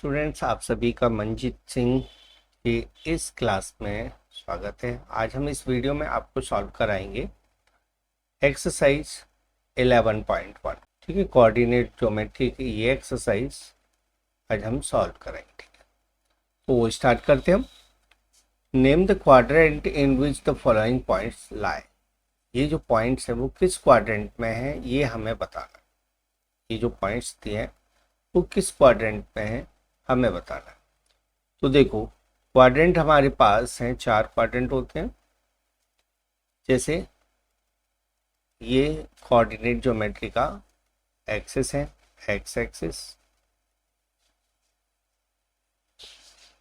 Students, आप सभी का मंजीत सिंह की इस क्लास में स्वागत है। आज हम इस वीडियो में आपको सॉल्व कराएंगे एक्सरसाइज 11.1। ठीक है, कोऑर्डिनेट ज्योमेट्री की ये एक्सरसाइज आज हम सॉल्व करेंगे। ठीक है, तो स्टार्ट करते हैं हम। Name the quadrant in which the following points लाई। ये जो पॉइंट्स है वो किस क्वाड्रेंट में है ये हमें बताना है। ये जो पॉइंट्स दिए हैं वो किस क्वाड्रेंट में है हमें बताना है। तो देखो, क्वाड्रेंट हमारे पास हैं, 4 क्वाड्रेंट होते हैं। जैसे ये कोऑर्डिनेट ज्योमेट्री का एक्सिस है, एक्स एक्सिस।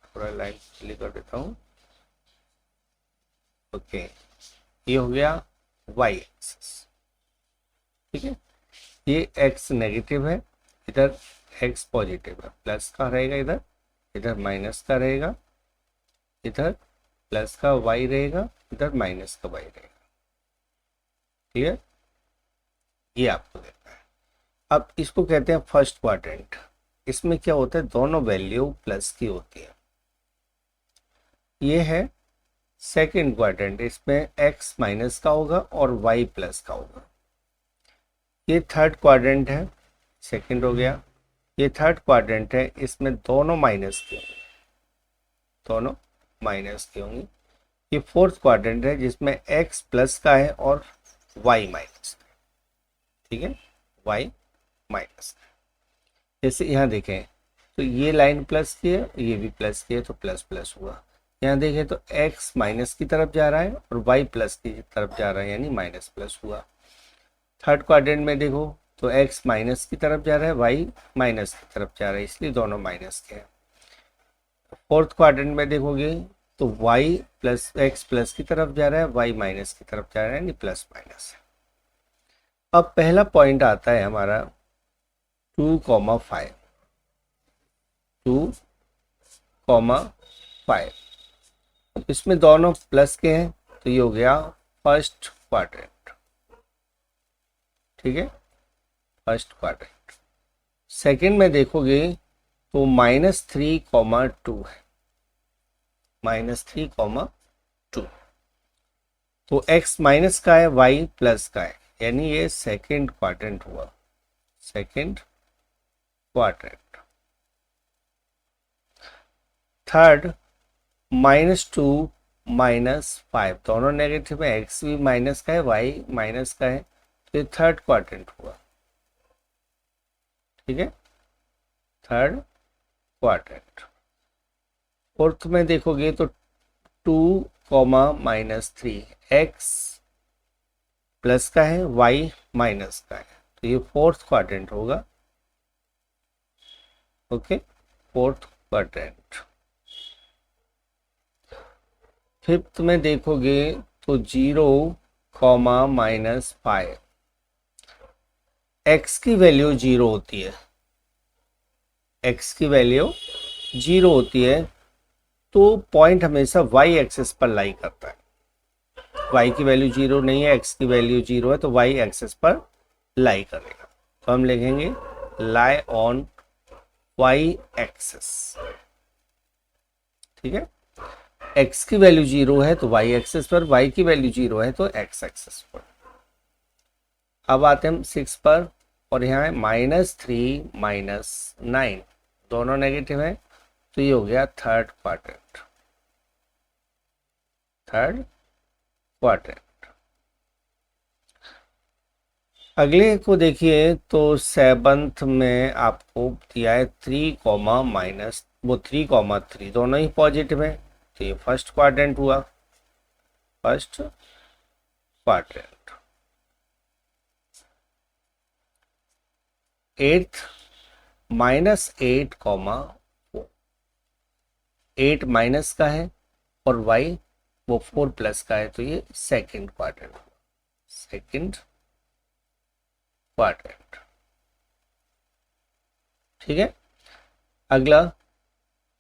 थोड़ा लाइन क्लियर कर देता हूँ। ओके, ये हो गया वाई एक्सिस। ठीक है, ये एक्स नेगेटिव है, इधर एक्स पॉजिटिव है। प्लस का रहेगा इधर, इधर माइनस का रहेगा, इधर प्लस का वाई रहेगा, इधर माइनस का वाई रहेगा। क्लियर? ये आपको देखना है। अब इसको कहते हैं फर्स्ट क्वाड्रेंट। इसमें क्या होता है, दोनों वैल्यू प्लस की होती है। ये है सेकंड क्वाड्रेंट, इसमें x माइनस का होगा और y प्लस का होगा। ये थर्ड क्वाड्रेंट है, सेकंड हो गया। ये थर्ड क्वाड्रेंट है, इसमें दोनों माइनस के होंगे, दोनों माइनस के होंगे। ये फोर्थ क्वाड्रेंट है जिसमें x प्लस का है और y माइनस का है। ठीक है, y माइनस का है। जैसे यहाँ देखें तो ये लाइन प्लस की है, ये भी प्लस की है, तो प्लस प्लस हुआ। यहाँ देखें तो x माइनस की तरफ जा रहा है और y प्लस की तरफ जा रहा है, यानी माइनस प्लस हुआ। थर्ड क्वाड्रेंट में देखो तो x माइनस की तरफ जा रहा है, y माइनस की तरफ जा रहा है, इसलिए दोनों माइनस के हैं। फोर्थ क्वाड्रेंट में देखोगे तो y प्लस एक्स प्लस की तरफ जा रहा है, y माइनस की तरफ जा रहा है, यानी प्लस माइनस है। अब पहला पॉइंट आता है हमारा 2,5, 2,5। इसमें दोनों प्लस के हैं, तो ये हो गया फर्स्ट क्वाड्रेंट। ठीक है, फर्स्ट क्वाड्रेंट। सेकंड में देखोगे तो -3,2 है, -3,2। तो x माइनस का है, y प्लस का है, यानी ये सेकंड क्वाड्रेंट हुआ, सेकंड क्वाड्रेंट। थर्ड -2 -5, दोनों नेगेटिव है, x भी माइनस का है, y माइनस का है, तो ये थर्ड क्वाड्रेंट हुआ। ठीक है, थर्ड क्वाड्रेंट। फोर्थ में देखोगे तो 2, -3, x प्लस का है, y माइनस का है, तो ये फोर्थ क्वाड्रेंट होगा। Okay, fourth quadrant. फिफ्थ में देखोगे तो 0, -5, x की वैल्यू 0 होती है, x की वैल्यू 0 होती है, तो पॉइंट हमेशा y एक्सिस पर लाई करता है। y की वैल्यू 0 नहीं है, x की वैल्यू 0 है, तो y एक्सिस पर लाई करेगा। तो हम लिखेंगे लाई ऑन y एक्सिस। ठीक है, x की वैल्यू 0 है तो y एक्सिस पर, y की वैल्यू 0 है तो x एक्सिस पर। अब आते हैं हम 6 पर, और यहाँ है -3 -9, दोनों नेगेटिव है, तो ये हो गया थर्ड क्वाड्रेंट, थर्ड क्वाड्रेंट। अगले को देखिए तो सेवंथ में आपको दिया है 3, दोनों ही पॉजिटिव है, तो ये फर्स्ट क्वाड्रेंट हुआ, फर्स्ट क्वाड्रेंट। एट्थ -8, 4, 8 माइनस का है और y वो 4 प्लस का है, तो ये सेकंड क्वाड्रेंट हुआ, सेकंड क्वाड्रेंट। ठीक है, अगला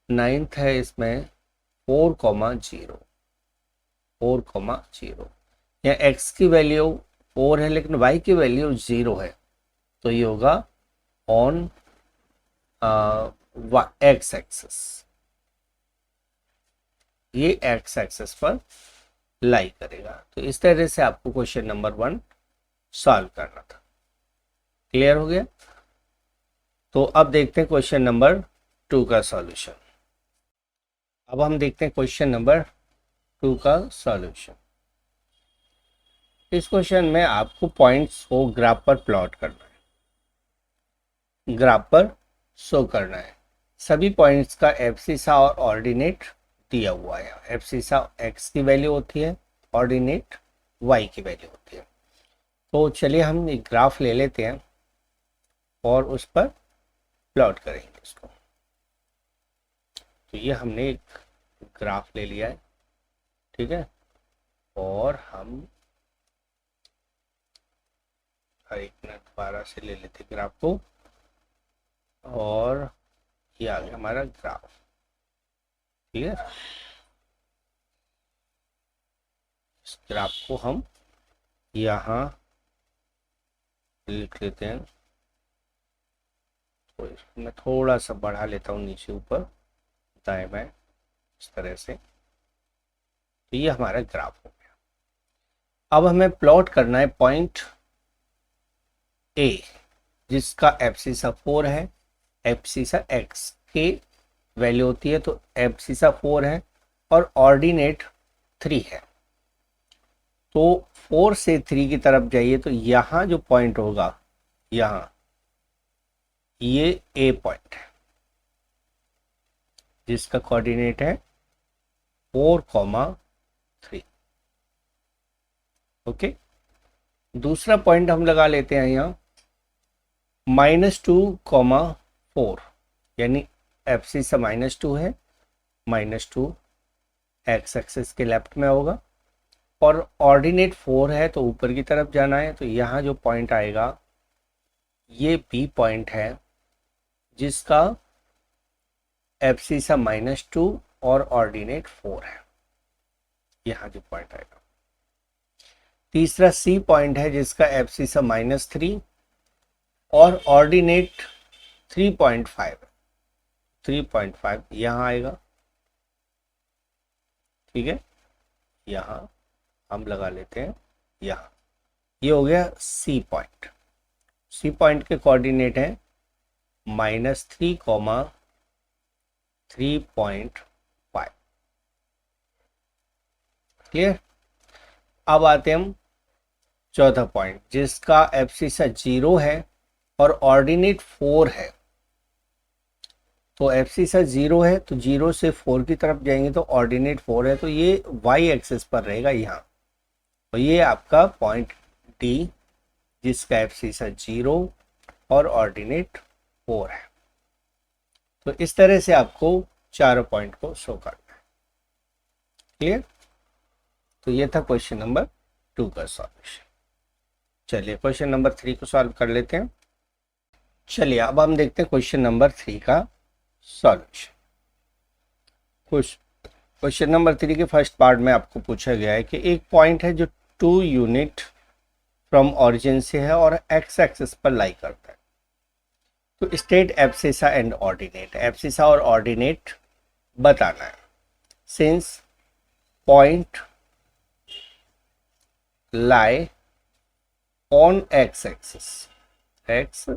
नाइन्थ है, इसमें 4,0, 4,0। यहाँ x की वैल्यू 4 है लेकिन y की वैल्यू 0 है, तो ये होगा ऑन एक्स एक्सिस, ये एक्स एक्सिस पर लाई करेगा। तो इस तरह से आपको क्वेश्चन नंबर 1 सॉल्व करना था। क्लियर हो गया? तो अब देखते हैं क्वेश्चन नंबर 2 का सॉल्यूशन। अब हम देखते हैं क्वेश्चन नंबर 2 का सॉल्यूशन। इस क्वेश्चन में आपको पॉइंट्स को ग्राफ पर प्लॉट करना है, ग्राफ पर शो करना है। सभी पॉइंट्स का एब्सिसा और ऑर्डिनेट दिया हुआ है। एब्सिसा एक्स की वैल्यू होती है, ऑर्डिनेट वाई की वैल्यू होती है। तो चलिए हम एक ग्राफ ले लेते हैं और उस पर प्लॉट करेंगे इसको। तो ये हमने एक ग्राफ ले लिया है, ठीक है, और हम एक मिनट दोबारा से ले लेते ग्राफ को, और ये आ गया हमारा ग्राफ, ठीक है। इस ग्राफ को हम यहाँ लिख लेते हैं। तो मैं थोड़ा सा बढ़ा लेता हूँ नीचे ऊपर दाएं बाएं इस तरह से। तो ये हमारा ग्राफ हो गया। अब हमें प्लॉट करना है पॉइंट ए, जिसका एब्सिसा 4 है, एब्सिसा एक्स की वैल्यू होती है, तो एब्सिसा 4 है और ऑर्डिनेट 3 है। तो 4 से 3 की तरफ जाइए तो यहाँ जो पॉइंट होगा, यहाँ ये ए पॉइंट है जिसका कोऑर्डिनेट है 4,3। ओके, दूसरा पॉइंट हम लगा लेते हैं यहाँ -2,4, यानी एब्सिसा -2 है, -2 एक्स एक्सिस के लेफ्ट में होगा, और ऑर्डिनेट 4 है तो ऊपर की तरफ जाना है। तो यहाँ जो पॉइंट आएगा ये बी पॉइंट है जिसका एब्सिसा -2 और ऑर्डिनेट 4 है, यहाँ जो पॉइंट आएगा। तीसरा सी पॉइंट है जिसका एब्सिसा -3 और ऑर्डिनेट 3.5, 3.5 यहाँ आएगा, ठीक है। यहाँ हम लगा लेते हैं, यहाँ ये हो गया सी पॉइंट। सी पॉइंट के कोऑर्डिनेट है -3, 3.5। क्लियर? अब आते हैं हम चौथा पॉइंट जिसका एब्सिसा 0 है और ऑर्डिनेट 4 है। तो एब्सिसा 0 है तो 0 से 4 की तरफ जाएंगे तो ऑर्डिनेट 4 है, तो ये वाई एक्सिस पर रहेगा यहाँ। तो ये आपका पॉइंट डी जिसका एब्सिसा 0 और ऑर्डिनेट 4 है। तो इस तरह से आपको चारों पॉइंट को शो करना है। क्लियर? तो ये था क्वेश्चन नंबर 2 का सॉल्यूशन। चलिए क्वेश्चन नंबर 3 को सॉल्व कर लेते हैं। चलिए अब हम देखते हैं क्वेश्चन नंबर 3 का सॉल्यूशन। क्वेश्चन नंबर 3 के फर्स्ट पार्ट में आपको पूछा गया है कि एक पॉइंट है जो 2 यूनिट फ्रॉम ऑरिजिन से है और एक्स एक्सिस पर लाई करता है। तो state abscissa and ordinate, abscissa और ऑर्डिनेट बताना है। Since point lie on x axis, x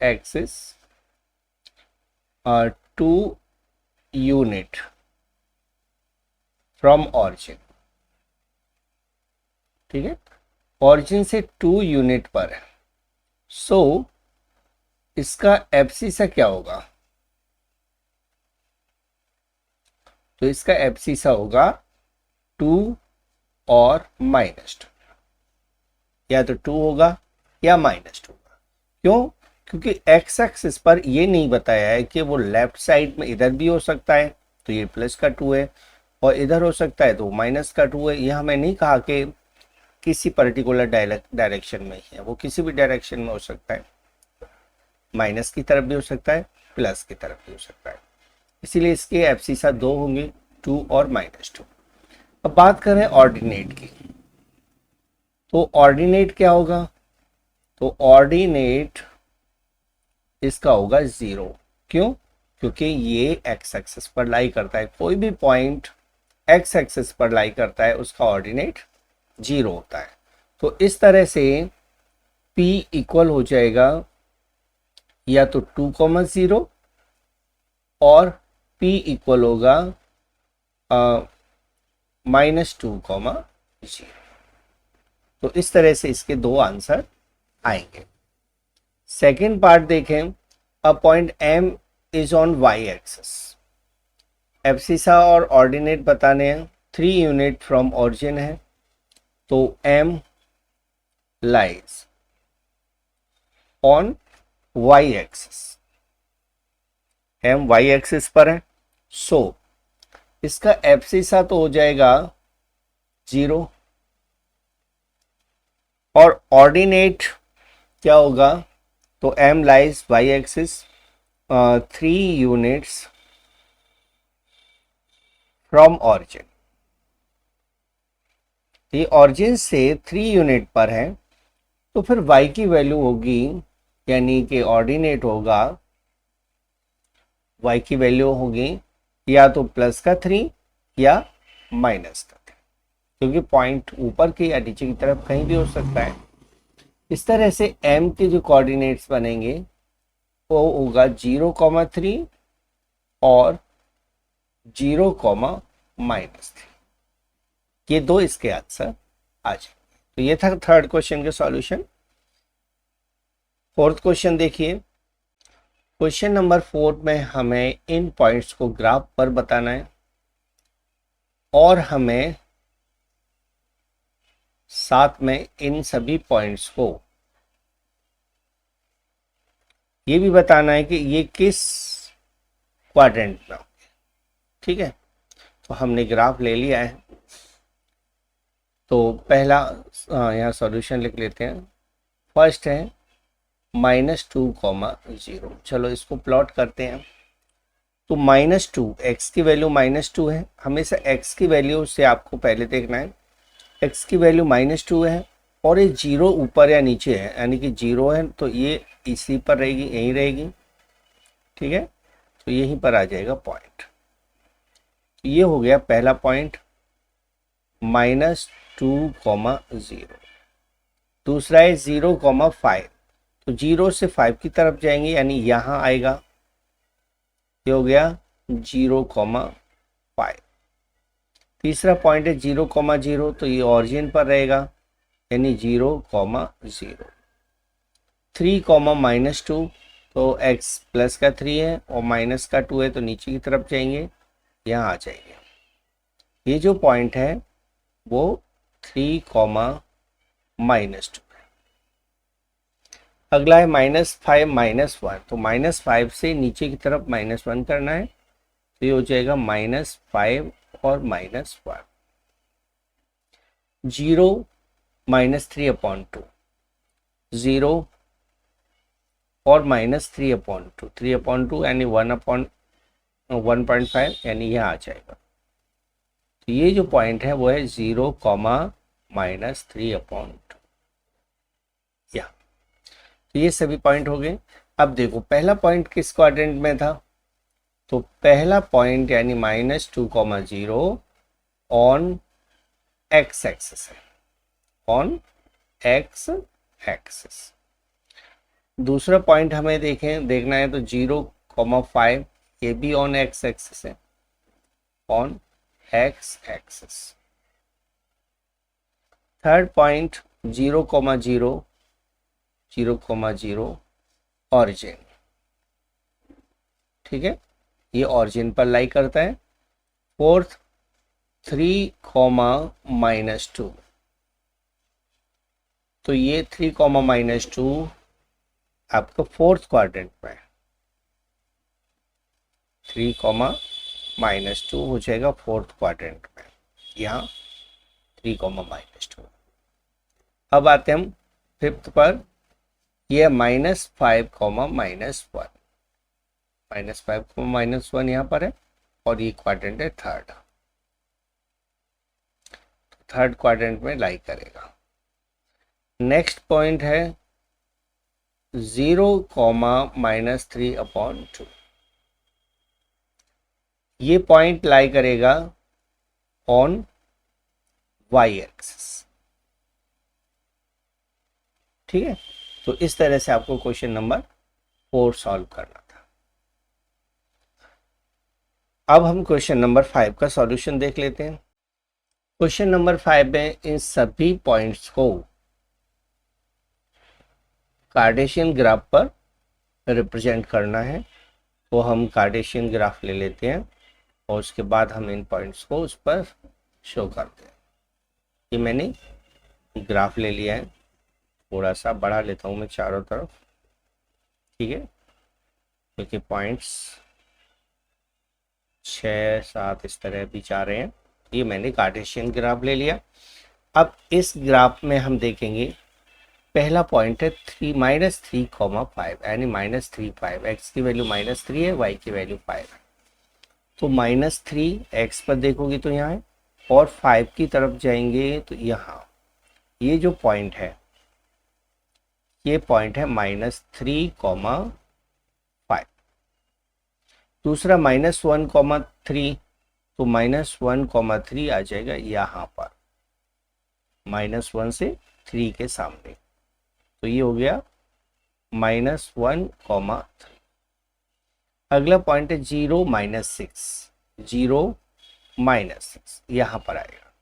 axis 2 unit from origin, ठीक है, ऑरिजिन से 2 यूनिट पर है। सो इसका एब्सिसा क्या होगा? तो इसका एब्सिसा होगा 2 और -2, या तो 2 होगा या -2 होगा। क्यों? क्योंकि एक्स एक्सिस पर ये नहीं बताया है कि वो लेफ्ट साइड में इधर भी हो सकता है तो ये +2 है, और इधर हो सकता है तो -2 है। यह हमें नहीं कहा कि किसी पर्टिकुलर डायरेक्शन में ही है, वो किसी भी डायरेक्शन में हो सकता है, माइनस की तरफ भी हो सकता है, प्लस की तरफ भी हो सकता है। इसीलिए इसके एब्सिसा 2 होंगे, 2 और -2। अब बात करें ऑर्डिनेट की, तो ऑर्डिनेट क्या होगा? तो ऑर्डिनेट इसका होगा 0। क्यों? क्योंकि ये एक्स एक्सिस पर लाई करता है। कोई भी पॉइंट एक्स एक्सिस पर लाई करता है उसका ऑर्डिनेट 0 होता है। तो इस तरह से P इक्वल हो जाएगा या तो 2,0 और P इक्वल होगा -2,0। तो इस तरह से इसके दो आंसर आएंगे। सेकेंड पार्ट देखें, a point M is on y axis. Abscissa और ऑर्डिनेट बताने हैं, 3 यूनिट फ्रॉम ऑरिजिन है, तो M lies on y axis. M y axis पर है, सो इसका एब्सिसा तो हो जाएगा 0 और ऑर्डिनेट क्या होगा? तो M lies y axis 3 units from origin. ये ऑरिजिन से 3 यूनिट पर है, तो फिर y की वैल्यू होगी, यानी कि ऑर्डिनेट होगा, y की वैल्यू होगी या तो +3 या -3, क्योंकि पॉइंट ऊपर की या नीचे की तरफ कहीं भी हो सकता है। इस तरह से m के जो कोऑर्डिनेट्स बनेंगे वो होगा 0,3 और 0,-3। ये दो इसके आंसर आ जाएंगे। तो ये था थर्ड क्वेश्चन के सॉल्यूशन। फोर्थ क्वेश्चन देखिए, क्वेश्चन नंबर 4 में हमें इन पॉइंट्स को ग्राफ पर बताना है और हमें साथ में इन सभी पॉइंट्स को ये भी बताना है कि ये किस क्वाड्रेंट में होंगे। ठीक है, तो हमने ग्राफ ले लिया है। तो पहला यहाँ सॉल्यूशन लिख लेते हैं। फर्स्ट है -2,0। चलो इसको प्लॉट करते हैं। तो -2, x की वैल्यू -2 है। हमेशा x की वैल्यू से आपको पहले देखना है, x की वैल्यू -2 है और ये 0 ऊपर या नीचे है, यानी कि 0 है तो ये इसी पर रहेगी, यहीं रहेगी। ठीक है, तो यहीं पर आ जाएगा पॉइंट। ये हो गया पहला पॉइंट -2,0। दूसरा है 0,5, तो 0 से 5 की तरफ जाएंगे, यानी यहाँ आएगा, ये हो गया 0,5। तीसरा पॉइंट है 0,0, तो ये ऑरिजिन पर रहेगा, यानी 0,0। 3,-2, तो x प्लस का 3 है और माइनस का 2 है, तो नीचे की तरफ जाएंगे, यहाँ आ जाएंगे। ये जो पॉइंट है वो 3,-2 है। अगला है -5, -1, तो -5 से नीचे की तरफ -1 करना है, तो ये हो जाएगा -5 और -1। 0 -3/2, 0 और -3/2, 3/2 यानी 1/1.5, यानी यह आ जाएगा। तो ये जो पॉइंट है वो है 0, -3/2। या तो ये सभी पॉइंट हो गए। अब देखो पहला पॉइंट किस क्वाड्रेंट में था, तो पहला पॉइंट यानी -2,0 ऑन x एक्सिस है, ऑन x एक्सिस। दूसरा पॉइंट हमें देखना है तो 0,5, ये भी ऑन x एक्सिस है, on x axis. Third point 0,0, 0,0 origin. ठीक है, ये ऑरिजिन पर लाई करता है। फोर्थ 3,-2, तो ये 3,-2 आपका फोर्थ क्वाड्रेंट में है। 3,-2 हो जाएगा फोर्थ क्वाड्रेंट में, यहाँ 3,-2। अब आते हम फिफ्थ पर, यह -5, -1, -5, यहाँ पर है और ये क्वाड्रेंट है थर्ड, थर्ड क्वाड्रेंट में लाई करेगा। नेक्स्ट पॉइंट है 0, -3/2, ये पॉइंट लाई करेगा ऑन वाई एक्सिस। ठीक है, तो इस तरह से आपको क्वेश्चन नंबर 4 सॉल्व करना था। अब हम क्वेश्चन नंबर 5 का सॉल्यूशन देख लेते हैं। क्वेश्चन नंबर 5 में इन सभी पॉइंट्स को कार्टेशियन ग्राफ पर रिप्रेजेंट करना है। तो हम कार्टेशियन ग्राफ ले लेते हैं और उसके बाद हम इन पॉइंट्स को उस पर शो करते हैं। ये मैंने ग्राफ ले लिया है, थोड़ा सा बढ़ा लेता हूँ मैं चारों तरफ। ठीक है, क्योंकि पॉइंट्स 6-7 इस तरह भी जा रहे हैं। ये मैंने कार्टेशियन ग्राफ ले लिया। अब इस ग्राफ में हम देखेंगे, पहला पॉइंट है 3 -3,5 यानी -3 5। एक्स की वैल्यू -3 है, वाई की वैल्यू 5 है। तो -3 एक्स पर देखोगे तो यहाँ है, और 5 की तरफ जाएंगे तो यहाँ ये जो पॉइंट है, ये पॉइंट है -3,5। दूसरा -1,3, तो -1,3 आ जाएगा यहाँ पर, -1 से 3 के सामने। तो ये हो गया -1,3। अगला पॉइंट है 0 -6, 0 -6 यहाँ पर आएगा।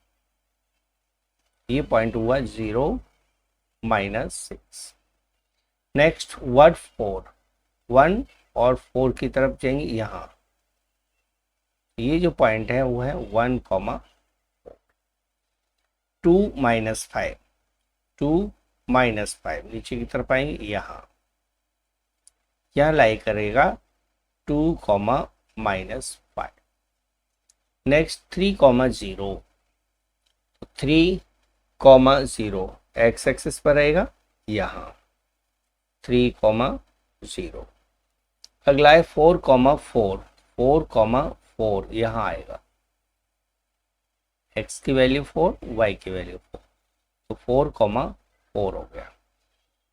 ये पॉइंट हुआ 0 -6। नेक्स्ट वर्ड 4, 1 और 4 की तरफ जाएंगे यहाँ। ये जो पॉइंट है वो है 1,4। 2 -5, 2 -5 नीचे की तरफ आएंगे यहाँ लाई करेगा 2, -5। नेक्स्ट 3,0, 3,0 एक्स एक्सिस पर रहेगा यहाँ 3,0। अगला है 4,4, 4,4 यहाँ आएगा। एक्स की वैल्यू 4, वाई की वैल्यू 4, तो 4,4 हो गया।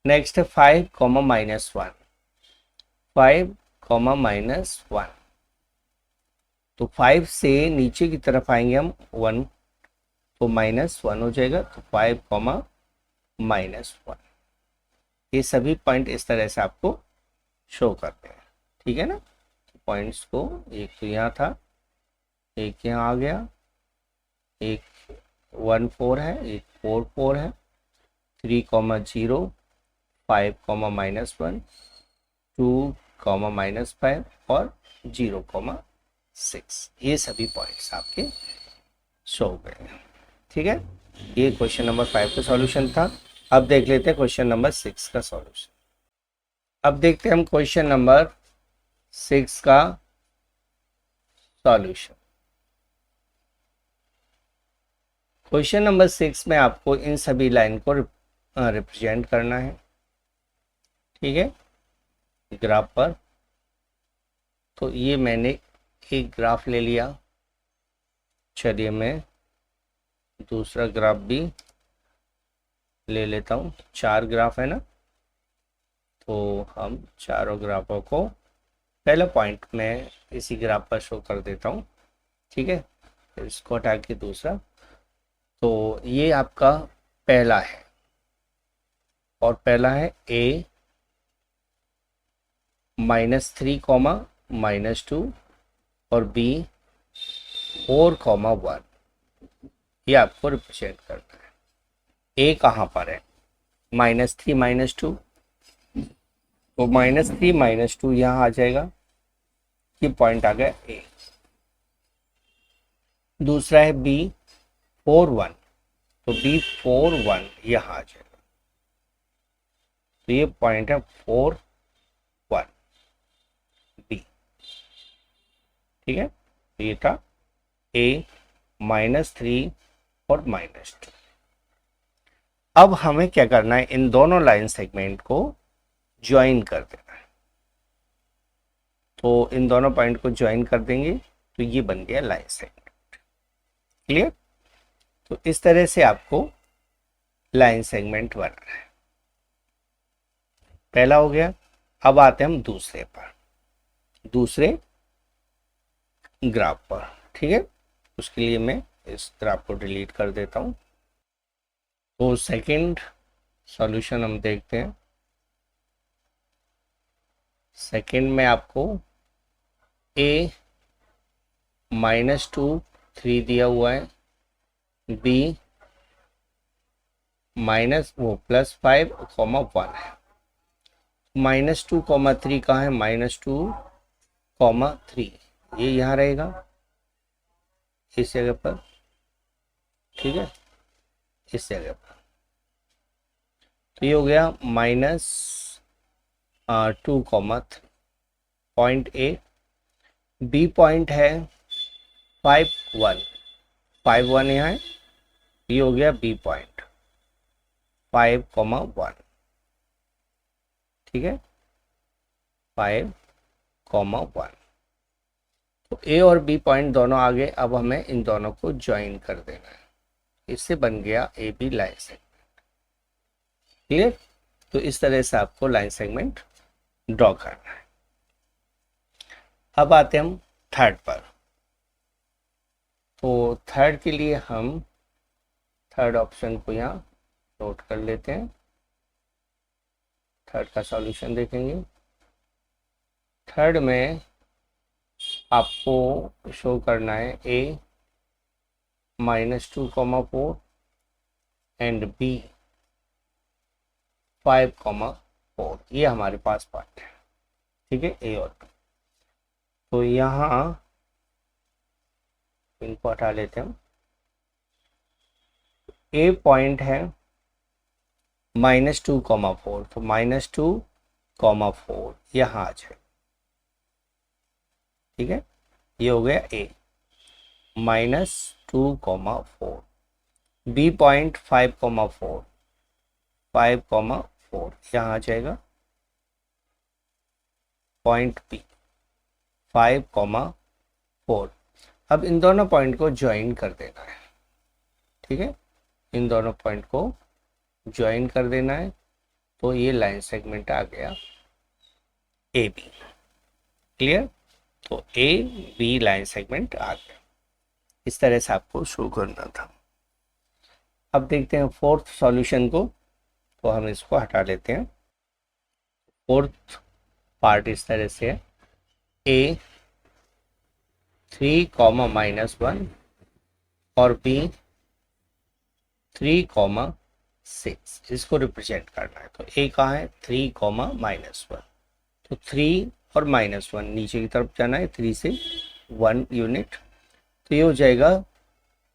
नेक्स्ट है 5, -1, 5, -1। तो 5 से नीचे की तरफ आएंगे हम 1, तो -1 हो जाएगा। तो 5, -1। ये सभी पॉइंट इस तरह से आपको शो करते हैं। ठीक है ना, तो पॉइंट्स को, एक तो यहाँ था, एक यहाँ आ गया, एक 1, 4 है, एक 4, 4 है, 3,0, 5, -1, 2, -5 और 0,6। ये सभी पॉइंट्स आपके शो हो गए। ठीक है, ये क्वेश्चन नंबर 5 का सॉल्यूशन था। अब देख लेते हैं क्वेश्चन नंबर 6 का सॉल्यूशन। अब देखते हैं हम क्वेश्चन नंबर 6 का सॉल्यूशन। क्वेश्चन नंबर 6 में आपको इन सभी लाइन को रिप्रेजेंट करना है। ठीक है, ग्राफ पर। तो ये मैंने एक ग्राफ ले लिया, चलिए मैं दूसरा ग्राफ भी ले लेता हूँ। 4 ग्राफ है ना, तो हम चारों ग्राफों को पहला पॉइंट में इसी ग्राफ पर शो कर देता हूँ। ठीक है, फिर इसको हटा के दूसरा। तो ये आपका पहला है, और पहला है a -3, -2 और b 4,1। ये आपको रिप्रेजेंट करना है। a कहाँ पर है? -3, -2, तो -3, -2 यहाँ आ जाएगा। ये पॉइंट आ गया a। दूसरा है b 4,1, तो b 4,1 यहाँ आ जाएगा। तो ये पॉइंट है 4,1 b। ठीक है, तो ये था a -3 और -2। अब हमें क्या करना है, इन दोनों लाइन सेगमेंट को ज्वाइन कर देना है। तो इन दोनों पॉइंट को ज्वाइन कर देंगे तो ये बन गया लाइन सेगमेंट। क्लियर? तो इस तरह से आपको लाइन सेगमेंट बनाना है। पहला हो गया। अब आते हैं हम दूसरे पर। दूसरे ग्राफ पर। ठीक है, उसके लिए मैं इस ग्राफ को डिलीट कर देता हूँ। तो सेकंड सॉल्यूशन हम देखते हैं। सेकंड में आपको a -2 3 दिया हुआ है, b +5, 1 है। -2, 3 कहाँ है? -2, 3 ये यहाँ रहेगा इस जगह पर। ठीक है, इस जगह पर। तो ये हो गया -2, 3 पॉइंट ए। बी पॉइंट है 5, 1, 5, 1 यहाँ है। ये हो गया बी पॉइंट 5, 1। ठीक है, 5, 1। तो ए और बी पॉइंट दोनों आ गए। अब हमें इन दोनों को ज्वाइन कर देना है। इससे बन गया A B line segment. Clear? तो इस तरह से आपको लाइन सेगमेंट ड्रॉ करना है। अब आते हैं हम थर्ड पर। तो थर्ड के लिए हम थर्ड ऑप्शन को यहाँ नोट कर लेते हैं। थर्ड का सॉल्यूशन देखेंगे। थर्ड में आपको शो करना है a -2, 4 एंड b 5, 4। ये हमारे पास पार्ट है। ठीक है, a और b। तो यहाँ इनको हटा लेते हैं हम। a पॉइंट है -2, 4। तो -2, 4 यहाँ आ जाए। ठीक है, ये हो गया a -2, 4। b पॉइंट 5, 4, 5, 4 यहाँ आ जाएगा। Point b 5, 4। अब इन दोनों पॉइंट को ज्वाइन कर देना है। ठीक है, इन दोनों पॉइंट को ज्वाइन कर देना है। तो ये लाइन सेगमेंट आ गया ए बी। क्लियर? तो ए बी लाइन सेगमेंट आ गया। इस तरह से आपको शो करना था। अब देखते हैं फोर्थ सॉल्यूशन को। तो हम इसको हटा लेते हैं। फोर्थ पार्ट इस तरह से है a 3, -1 और b 3, 6। इसको रिप्रेजेंट करना है। तो a कहाँ है? 3, -1। तो 3 और -1 नीचे की तरफ जाना है। 3 से 1 यूनिट। तो ये हो जाएगा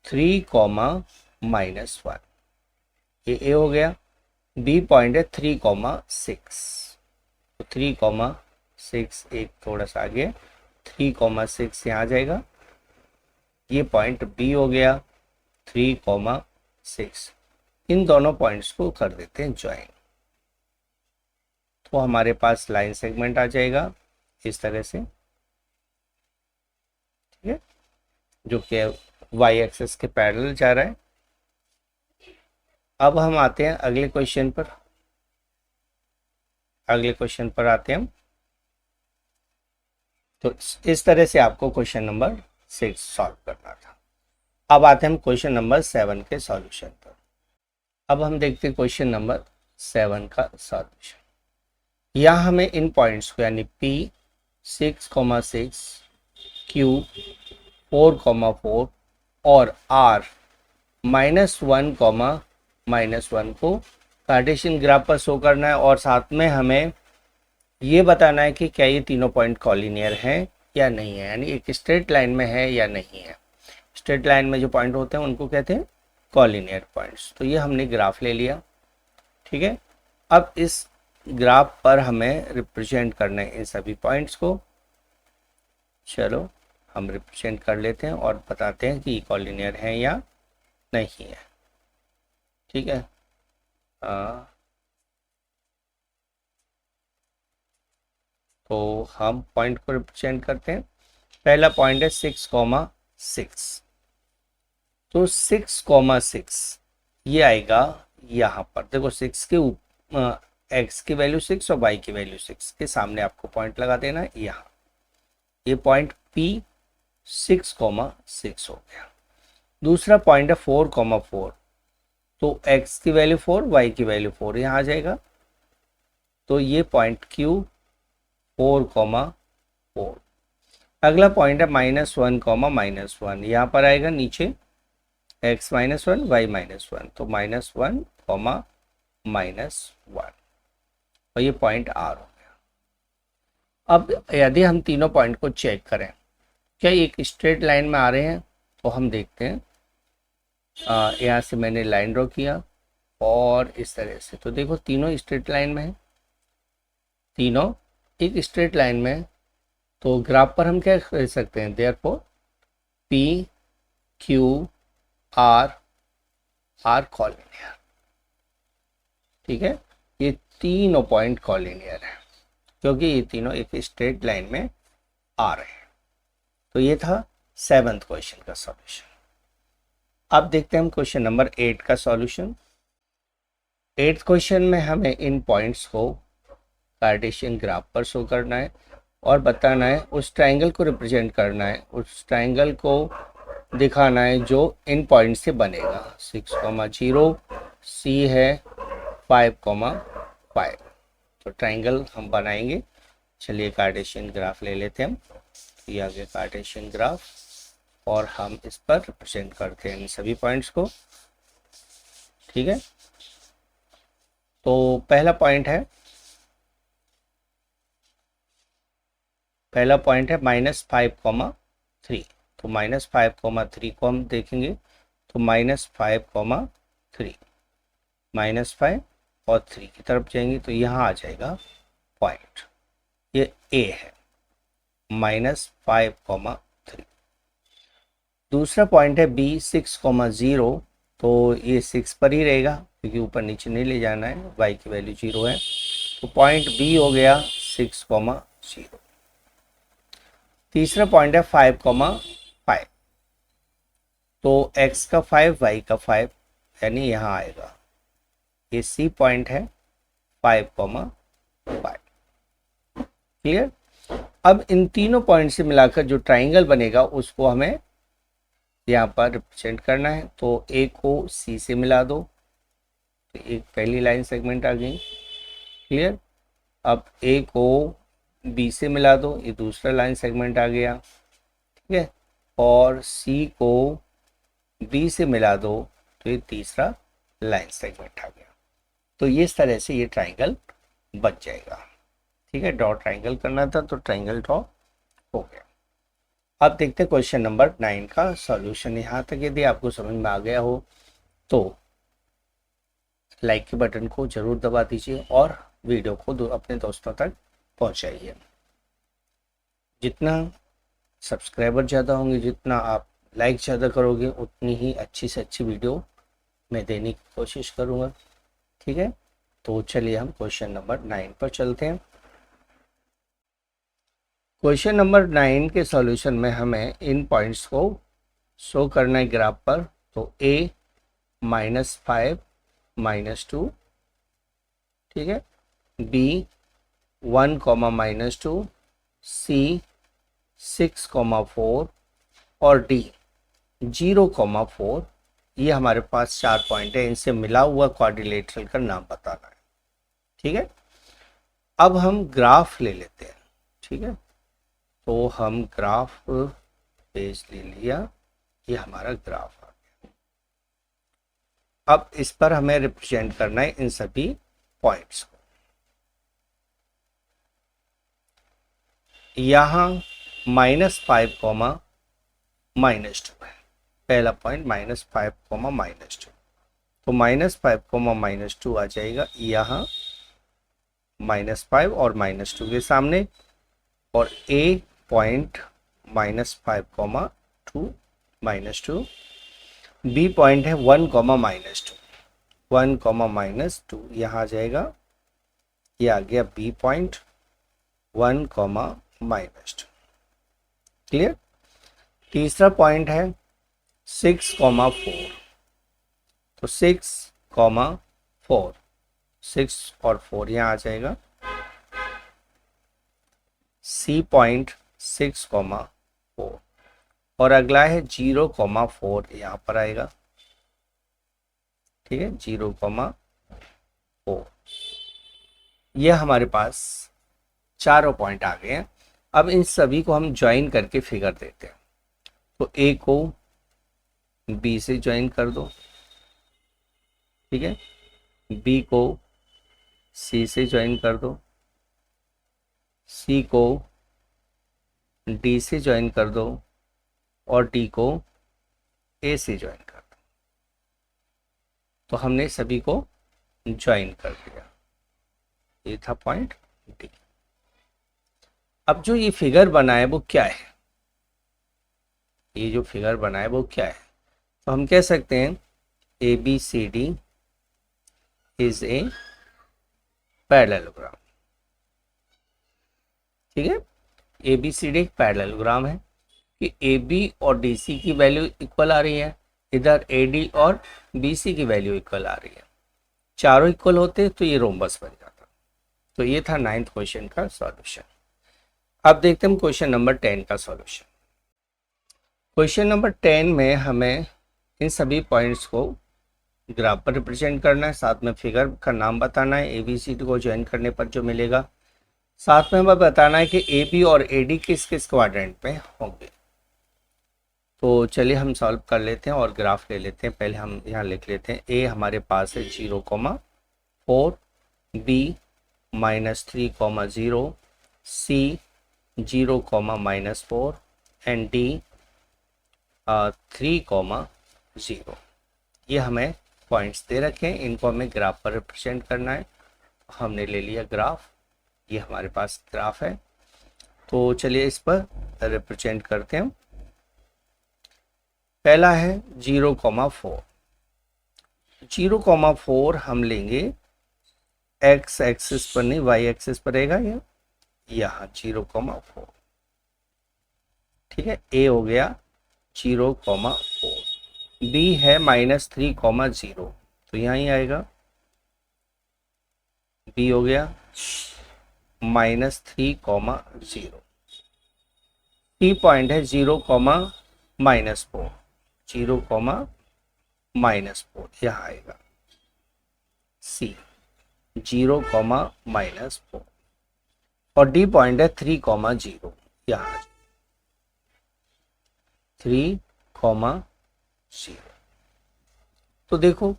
3, -1। ये a हो गया। b पॉइंट है 3, 6। तो 3, 6 एक थोड़ा सा आगे 3, 6 यहाँ आ जाएगा। ये पॉइंट b हो गया 3, 6। इन दोनों पॉइंट्स को कर देते हैं ज्वाइन। तो हमारे पास लाइन सेगमेंट आ जाएगा इस तरह से। ठीक है, जो कि वाई एक्सिस के पैरेलल जा रहा है। अब हम आते हैं अगले क्वेश्चन पर। अगले क्वेश्चन पर आते हैं हम। तो इस तरह से आपको क्वेश्चन नंबर 6 सॉल्व करना था। अब आते हैं हम क्वेश्चन नंबर 7 के सॉल्यूशन पर। अब हम देखते हैं क्वेश्चन नंबर 7 का सॉल्यूशन। यहाँ हमें इन पॉइंट्स को यानी P 6, 6, Q 4, 4 और R -1, -1 को कार्टेशियन ग्राफ पर शो करना है। और साथ में हमें ये बताना है कि क्या ये तीनों पॉइंट कॉलिनियर हैं या नहीं है, यानी एक स्ट्रेट लाइन में है या नहीं है। स्ट्रेट लाइन में जो पॉइंट होते हैं उनको कहते हैं कॉलिनियर पॉइंट्स। तो ये हमने ग्राफ ले लिया। ठीक है, अब इस ग्राफ पर हमें रिप्रेजेंट करना है इन सभी पॉइंट्स को। चलो हम रिप्रेजेंट कर लेते हैं और बताते हैं कि कॉलिनियर है या नहीं है। ठीक है, तो हम पॉइंट को रिप्रेजेंट करते हैं। पहला पॉइंट है 6, 6। तो 6, 6 ये आएगा यहाँ पर। देखो 6 के x की वैल्यू 6 और y की वैल्यू 6 के सामने आपको पॉइंट लगा देना है यहाँ। ये पॉइंट P 6,6 हो गया। दूसरा पॉइंट है 4,4, तो x की वैल्यू 4, y की वैल्यू 4 यहाँ आ जाएगा। तो ये पॉइंट Q 4,4। अगला पॉइंट है -1, यहाँ पर आएगा नीचे x -1 y -1, तो -1, -1 और ये पॉइंट R हो गया। अब यदि हम तीनों पॉइंट को चेक करें क्या एक स्ट्रेट लाइन में आ रहे हैं, तो हम देखते हैं। यहाँ से मैंने लाइन ड्रॉ किया और इस तरह से, तो देखो तीनों स्ट्रेट लाइन में है, तीनों एक स्ट्रेट लाइन में है। तो ग्राफ पर हम क्या कर सकते हैं, therefore P Q R R collinear. ठीक है, ये तीनों पॉइंट कॉलिनियर है क्योंकि ये तीनों एक स्ट्रेट लाइन में आ रहे हैं। तो ये था 7th क्वेश्चन का सॉल्यूशन। अब देखते हैं हम क्वेश्चन नंबर 8 का सॉल्यूशन। 8th क्वेश्चन में हमें इन पॉइंट्स को कार्टेशियन ग्राफ पर शो करना है और बताना है, उस ट्राइंगल को रिप्रेजेंट करना है, उस ट्राइंगल को दिखाना है जो इन पॉइंट से बनेगा। 6,0 C है 5,5। तो ट्राइंगल हम बनाएंगे। चलिए कार्टेशियन ग्राफ ले लेते हैं हम। ये आ गया कार्टेशियन ग्राफ और हम इस पर रिप्रेजेंट करते हैं इन सभी पॉइंट्स को। ठीक है, तो पहला पॉइंट है -5,3। तो -5,3 को हम देखेंगे, तो -5,3, -5 और 3 की तरफ जाएंगे तो यहाँ आ जाएगा पॉइंट, ये A है, -5,3। दूसरा पॉइंट है B 6,0, तो ये 6 पर ही रहेगा क्योंकि ऊपर नीचे नहीं ले जाना है, y की वैल्यू 0 है। तो पॉइंट B हो गया 6,0। तीसरा पॉइंट है 5,5, तो x का 5 y का 5 यानी यहाँ आएगा। ये C पॉइंट है 5,5। क्लियर। अब इन तीनों पॉइंट से मिलाकर जो ट्राइंगल बनेगा उसको हमें यहाँ पर रिप्रेजेंट करना है। तो A को C से मिला दो, तो एक पहली लाइन सेगमेंट आ गई। क्लियर। अब A को B से मिला दो, ये दूसरा लाइन सेगमेंट आ गया। ठीक है, और C को B से मिला दो तो ये तीसरा लाइन सेगमेंट आ गया। तो ये इस तरह से ये ट्राइंगल बन जाएगा। ठीक है, ड्रॉ ट्राइंगल करना था तो ट्राइंगल ड्रॉ हो गया। अब देखते हैं क्वेश्चन नंबर 9 का सॉल्यूशन। यहाँ तक यदि आपको समझ में आ गया हो तो लाइक के बटन को जरूर दबा दीजिए और वीडियो को अपने दोस्तों तक पहुंचाइए। जितना सब्सक्राइबर ज़्यादा होंगे, जितना आप लाइक ज़्यादा करोगे, उतनी ही अच्छी से अच्छी वीडियो मैं देने की कोशिश करूँगा। ठीक है, तो चलिए हम क्वेश्चन नंबर 9 पर चलते हैं। क्वेश्चन नंबर 9 के सॉल्यूशन में हमें इन पॉइंट्स को शो करना है ग्राफ पर। तो A -5 -2, ठीक है, B 1, -2, C 6,4 और D 0,4। ये हमारे पास 4 पॉइंट है, इनसे मिला हुआ क्वाड्रिलेटरल का नाम बताना है। ठीक है, अब हम ग्राफ ले लेते हैं। ठीक है, तो हम ग्राफ पेज ले लिया, ये हमारा ग्राफ आ गया। अब इस पर हमें रिप्रेजेंट करना है इन सभी पॉइंट्स को। यहाँ -5, -2 है पहला पॉइंट, -5, -2। तो -5, -2 आ जाएगा यहाँ -5 और -2 के सामने, और A पॉइंट -5, -2, -2। B पॉइंट है 1, -2, 1, -2 यहाँ आ जाएगा। ये आ गया B पॉइंट 1, -2। क्लियर। तीसरा पॉइंट है 6,4, तो 6,4, 6 और 4 यहाँ आ जाएगा। C पॉइंट 6,4, और अगला है 0,4 यहाँ पर आएगा, ठीक है, 0,4। ये हमारे पास चारों पॉइंट आ गए हैं। अब इन सभी को हम ज्वाइन करके फिगर देते हैं। तो ए को बी से ज्वाइन कर दो, ठीक है, बी को सी से ज्वाइन कर दो, सी को डी से ज्वाइन कर दो और डी को ए से ज्वाइन कर दो। तो हमने सभी को ज्वाइन कर दिया, ये था पॉइंट डी। अब जो ये फिगर बना है वो क्या है, ये जो फिगर बना है वो क्या है? तो हम कह सकते हैं A B C D is a parallelogram, ठीक है। ए बी सी डी एक पैरेललोग्राम है कि ए बी और डी सी की वैल्यू इक्वल आ रही है, इधर ए डी और बी सी की वैल्यू इक्वल आ रही है। चारों इक्वल होते तो ये रोम्बस बन जाता। तो ये था 9th क्वेश्चन का सॉल्यूशन। अब देखते हैं क्वेश्चन नंबर 10 का सॉल्यूशन। क्वेश्चन नंबर 10 में हमें इन सभी पॉइंट्स को ग्राफ पर रिप्रेजेंट करना है, साथ में फिगर का नाम बताना है, ए बी सी डी को ज्वाइन करने पर जो मिलेगा, साथ में हमें बताना है कि ए बी और ए डी किस किस क्वाड्रेंट में होंगे। तो चलिए हम सॉल्व कर लेते हैं और ग्राफ ले लेते हैं। पहले हम यहाँ लिख लेते हैं, ए हमारे पास है 0,4, बी -3,0, सी 0,-4 एंड डी 3,0। ये हमें पॉइंट्स दे रखे हैं, इनको हमें ग्राफ पर रिप्रेजेंट करना है। हमने ले लिया ग्राफ, ये हमारे पास ग्राफ है। तो चलिए इस पर रिप्रेजेंट करते हैं। पहला है 0,4। 0,4 हम लेंगे एक्स एक्सिस पर नहीं, वाई एक्सिस पर रहेगा ये, यहाँ 0,4, ठीक है। ए हो गया 0,4, बी है -3,0, तो यहाँ ही आएगा, बी हो गया -3,0। सी पॉइंट है 0,-4, 0,-4 यहाँ आएगा, सी 0,-4 और डी पॉइंट है 3,0 यहाँ 3,0। तो देखो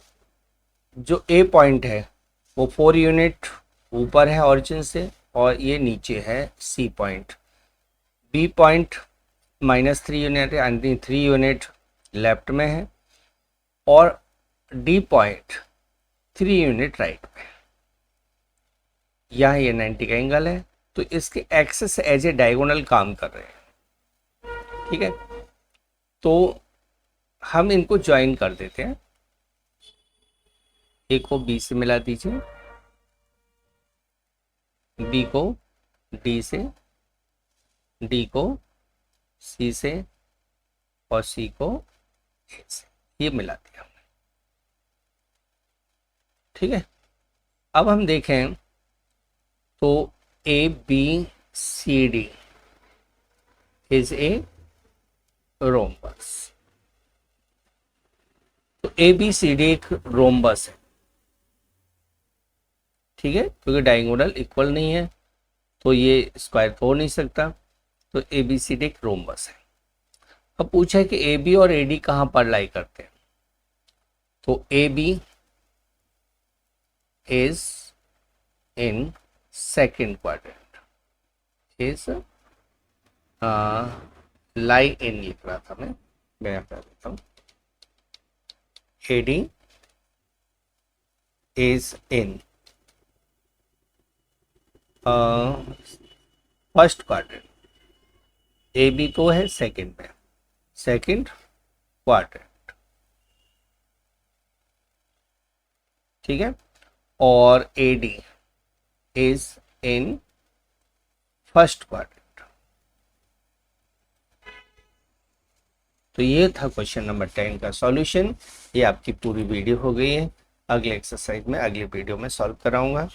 जो ए पॉइंट है वो 4 यूनिट ऊपर है ऑरिजिन से और ये नीचे है C point. B point -3 unit यानी 3 यूनिट लेफ्ट में है और डी पॉइंट 3 यूनिट राइट में। यहाँ ये 90 का एंगल है, तो इसके एक्सिस एज ए डायगोनल काम कर रहे हैं, ठीक है। तो हम इनको ज्वाइन कर देते हैं, ए को बी से मिला दीजिए, बी को डी से, डी को सी से और सी को ए से, ये मिला दिया हमने, ठीक है। अब हम देखें तो A B C D is a rhombus. तो ए बी सी डी एक रोम्बस है, ठीक है, क्योंकि डायगोनल इक्वल नहीं है तो ये स्क्वायर तो हो नहीं सकता। तो ए बी सी डी एक रोम्बस है। अब पूछा है कि ए बी और ए डी कहाँ पर लाई करते हैं। तो A B is in second quadrant, is lie in लिख रहा था मैं यहाँ पे लिखता हूँ, A D is in first quadrant, A B तो है सेकंड में, सेकंड क्वाड्रेंट, ठीक है, और A D is in first quadrant. तो ये था क्वेश्चन नंबर 10 का सॉल्यूशन। ये आपकी पूरी वीडियो हो गई है, अगले एक्सरसाइज में अगले वीडियो में सॉल्व कराऊंगा।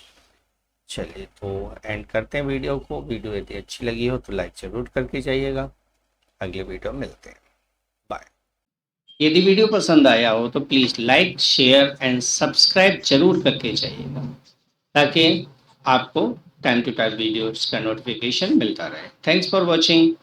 चलिए तो एंड करते हैं वीडियो को। वीडियो यदि अच्छी लगी हो तो लाइक जरूर करके जाइएगा। अगले वीडियो में मिलते हैं। यदि वीडियो पसंद आया हो तो please like, share and subscribe जरूर करके जाइएगा, ताकि आपको टाइम टू टाइम वीडियोस का नोटिफिकेशन मिलता रहे। Thanks for watching.